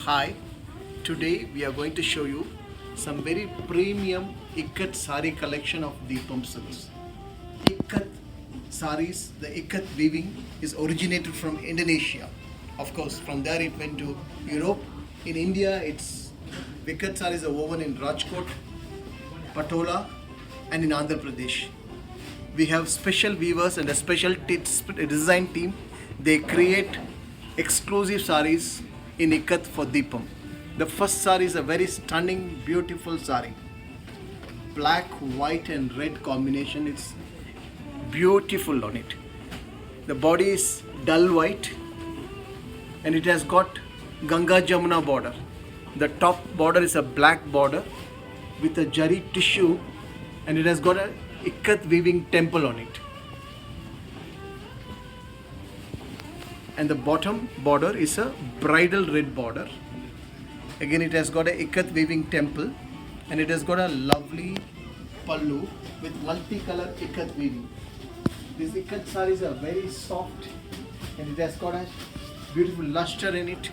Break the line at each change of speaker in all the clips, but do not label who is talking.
Hi, today we are going to show you some very premium Ikat sari collection of Deepam silks. Ikat saris, the Ikat weaving is originated from Indonesia. Of course, from there it went to Europe. In India, it's Ikat saris are woven in Rajkot, Patola, and in Andhra Pradesh. We have special weavers and a special design team. They create exclusive saris in Ikat for Deepam. The first sari is a very stunning, beautiful sari. Black, white, and red combination. It's beautiful on it. The body is dull white and it has got Ganga Jamuna border. The top border is a black border with a jari tissue and it has got a Ikat weaving temple on it. And the bottom border is a bridal red border. Again, it has got a Ikat weaving temple and it has got a lovely pallu with multicolor Ikat weaving. These Ikat saris are very soft and it has got a beautiful luster in it.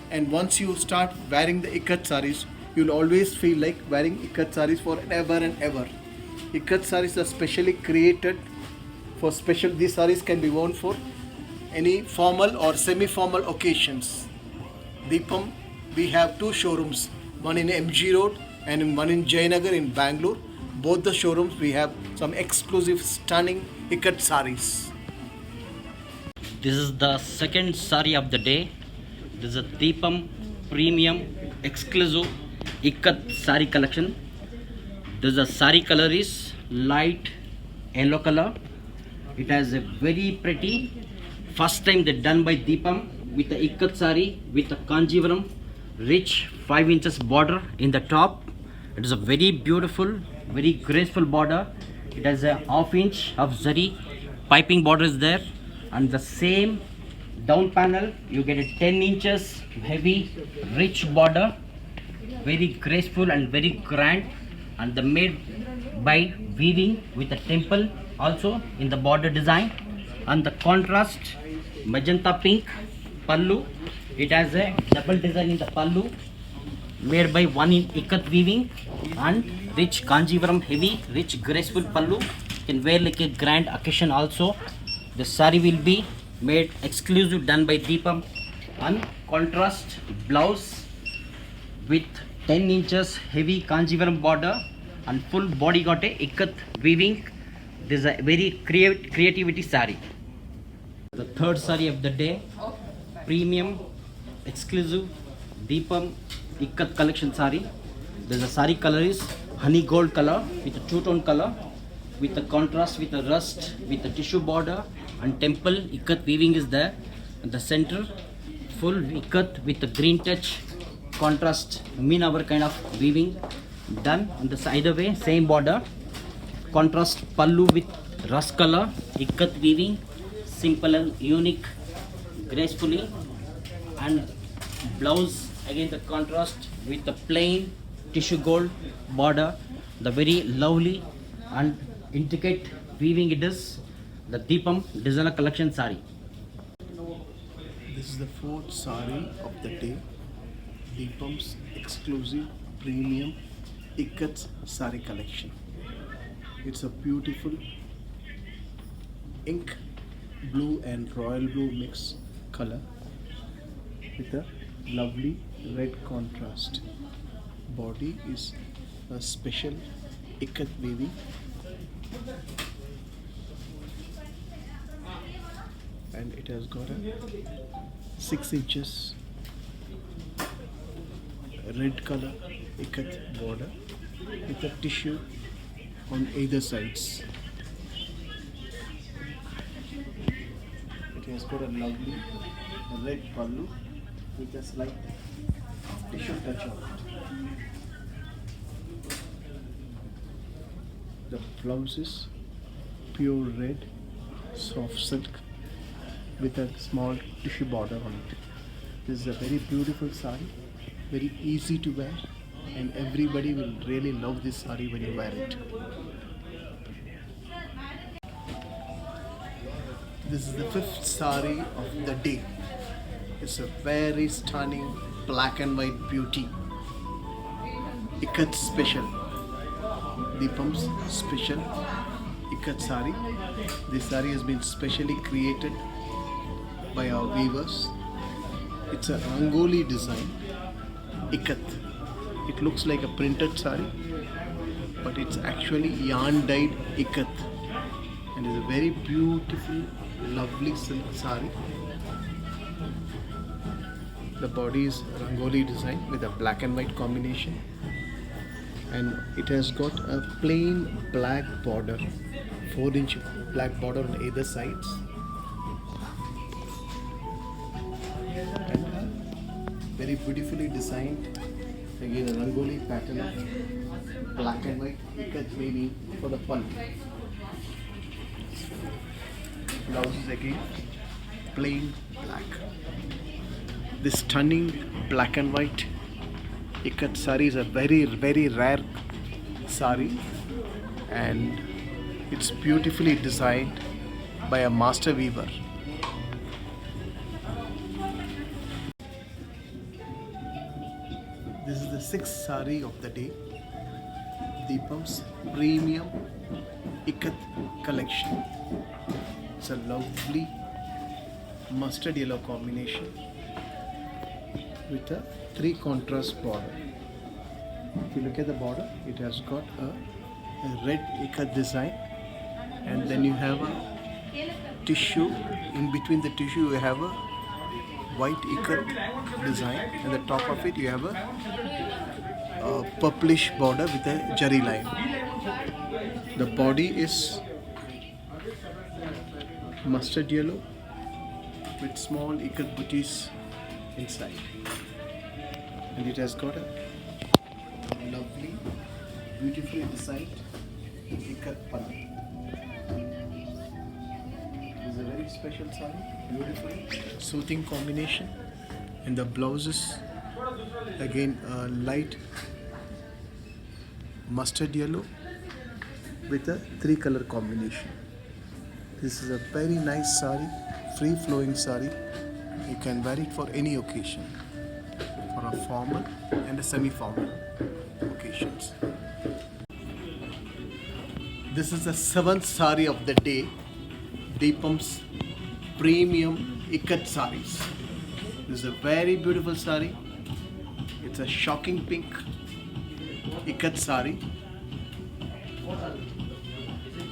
And once you start wearing the Ikat saris, you'll always feel like wearing Ikat saris forever and ever. Ikat saris are specially created for special. These saris can be worn for any formal or semi-formal occasions. Deepam, we have two showrooms, one in MG Road and one in Jayanagar in Bangalore. Both the showrooms we have some exclusive stunning Ikat saris.
This is the second sari of the day. This is a Deepam premium exclusive Ikat sari collection. This is a sari color is light yellow color. It has a very pretty. First time they done by Deepam with the Ikat sari with the Kanjivaram rich 5 inches border in the top. It is a very beautiful, very graceful border. It has a half inch of zari piping border is there, and the same down panel you get a 10 inches heavy rich border, very graceful and very grand, and the made by weaving with a temple also in the border design, and the contrast magenta pink pallu. It has a double design in the pallu made by one in Ikat weaving and rich Kanjivaram heavy rich graceful pallu. You can wear like a grand occasion also. The sari will be made exclusive done by Deepam, and contrast blouse with 10 inches heavy Kanjivaram border and full body got a Ikat weaving. This is a very creativity sari. The third sari of the day, premium exclusive Deepam Ikat collection sari. There's a sari color is honey gold color with a two-tone color with the contrast with a rust with a tissue border and temple Ikat weaving is there. And the center full Ikat with the green touch contrast mean our kind of weaving done on the side away same border. Contrast pallu with rust color Ikat weaving, simple and unique gracefully, and blouse again the contrast with the plain tissue gold border, the very lovely and intricate weaving it is, the Deepam designer collection sari.
This is the fourth sari of the day. Deepam's exclusive premium Ikat sari collection. It's a beautiful ink blue and royal blue mix color with a lovely red contrast. Body is a special Ikat weaving and it has got a 6 inches red color Ikat border with a tissue on either sides. It has got a lovely red pallu with a slight tissue touch on it. The blouse is pure red soft silk with a small tissue border on it. This is a very beautiful sari, very easy to wear, and everybody will really love this sari when you wear it. This is the fifth sari of the day. It's a very stunning black and white beauty. Ikat special. Deepam's special Ikat sari. This sari has been specially created by our weavers. It's a Rangoli design. Ikat. It looks like a printed sari, but it's actually yarn dyed ikat, and it's a very beautiful, lovely silk sari. The body is Rangoli design with a black and white combination, and it has got a plain black border, 4-inch black border on either sides, and a very beautifully designed, again a Rangoli pattern of black and white ikat weaving for the pun. Blouse is again plain black. This stunning black and white ikat sari is a very rare sari, and it's beautifully designed by a master weaver. This is the 6th sari of the day. Deepam's premium ikat collection. It's a lovely mustard yellow combination with a 3 contrast border. If you look at the border, it has got a red ikat design, and then you have a tissue. In between the tissue, you have a white ikat design, and the top of it you have a purplish border with a jari line. The body is mustard yellow with small ikat booties inside, and it has got a lovely, beautifully designed ikat panna. It's a very special sari, beautiful, soothing combination, and the blouse is again light mustard yellow with a 3-color combination. This is a very nice sari, free flowing sari. You can wear it for any occasion, for a formal and a semi-formal occasions. This is the 7th sari of the day, Deepam's premium ikat saris. This is a very beautiful sari. It's a shocking pink ikat sari.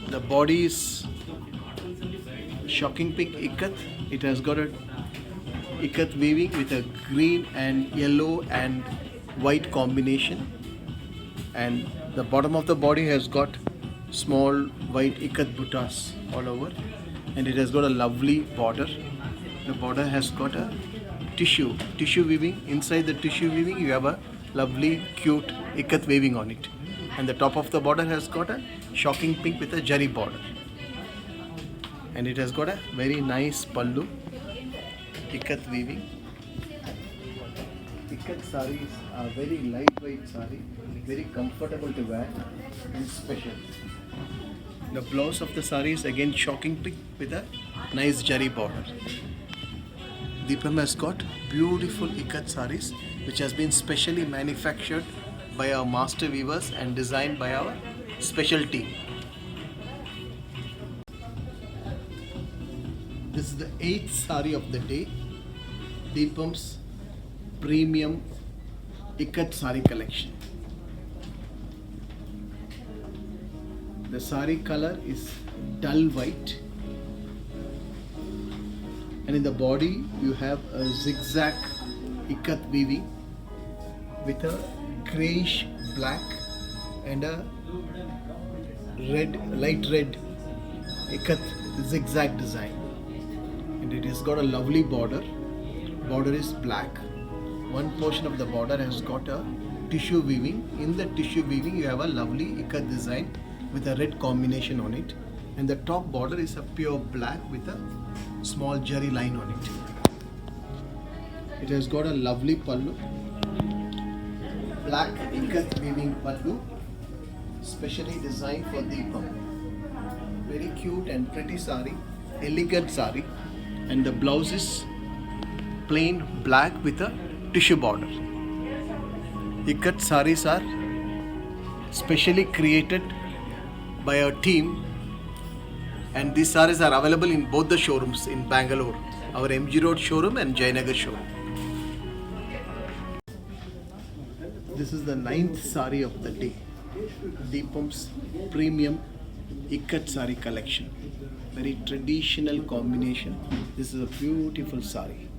The body is shocking pink ikat. It has got a ikat weaving with a green and yellow and white combination, and the bottom of the body has got small white ikat buttas all over, and it has got a lovely border. The border has got a tissue weaving. Inside the tissue weaving you have a lovely cute ikat weaving on it, and the top of the border has got a shocking pink with a jari border, and it has got a very nice pallu, ikat weaving. Ikat saris are very lightweight sari, very comfortable to wear and special. The blouse of the sari is again shocking pink with a nice jari border. Deepam has got beautiful ikat saris which has been specially manufactured by our master weavers and designed by our special team. This is the 8th sari of the day, Deepam's premium ikat sari collection. The sari color is dull white, and in the body you have a zigzag ikat weaving with a grayish black and a light red ikat zigzag design, and it has got a lovely border. Border is black. One portion of the border has got a tissue weaving. In the tissue weaving you have a lovely ikat design with a red combination on it, and the top border is a pure black with a small jari line on it. It has got a lovely pallu, black ikat weaving pallu, specially designed for Deepam. Very cute and pretty sari, elegant sari, and the blouse is plain black with a tissue border. Ikat saris are specially created by our team, and these saris are available in both the showrooms in Bangalore, our MG Road showroom and Jayanagar showroom. This is the 9th sari of the day, Deepam's premium Ikat sari collection. Very traditional combination. This is a beautiful sari.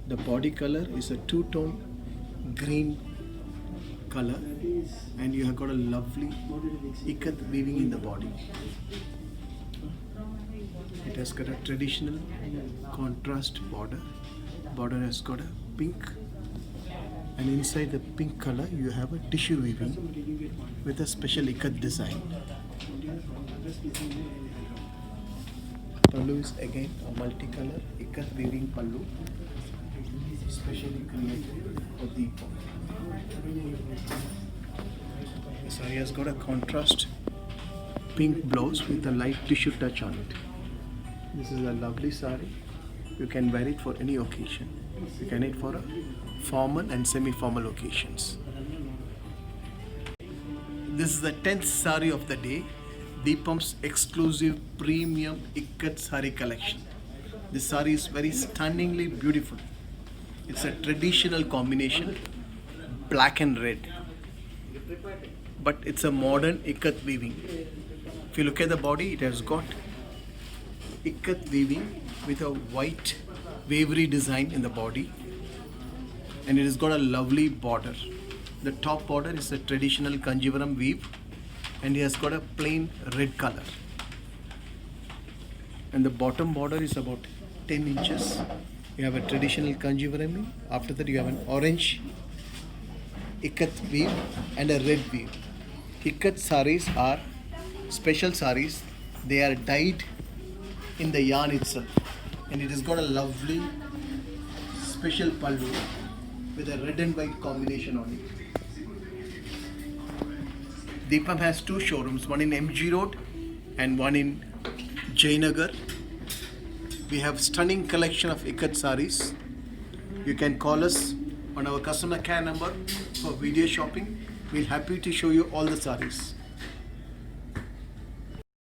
The body color is a two-tone green color, and you have got a lovely Ikat weaving in the body. It has got a traditional contrast border. Border has got a pink, and inside the pink color you have a tissue weaving with a special Ikat design. Pallu is again a multicolor Ikat weaving pallu, specially created for Deepam. The saree has got a contrast pink blouse with a light tissue touch on it. This is a lovely saree. You can wear it for any occasion. You can wear it for a formal and semi-formal occasions. This is the 10th saree of the day, Deepam's exclusive premium Ikat saree collection. This saree is very stunningly beautiful. It's a traditional combination, black and red, but it's a modern Ikat weaving. If you look at the body, it has got Ikat weaving with a white wavery design in the body, and it has got a lovely border. The top border is a traditional Kanjivaram weave, and it has got a plain red color, and the bottom border is about 10 inches. You have a traditional Kanjivaram. After that you have an orange Ikat weave and a red weave. Ikat saris are special saris. They are dyed in the yarn itself, and it has got a lovely special pallu with a red and white combination on it. Deepam has two showrooms, one in MG Road and one in Jayanagar. We have stunning collection of Ikat saris. You can call us on our customer care number for video shopping. We're happy to show you all the saris.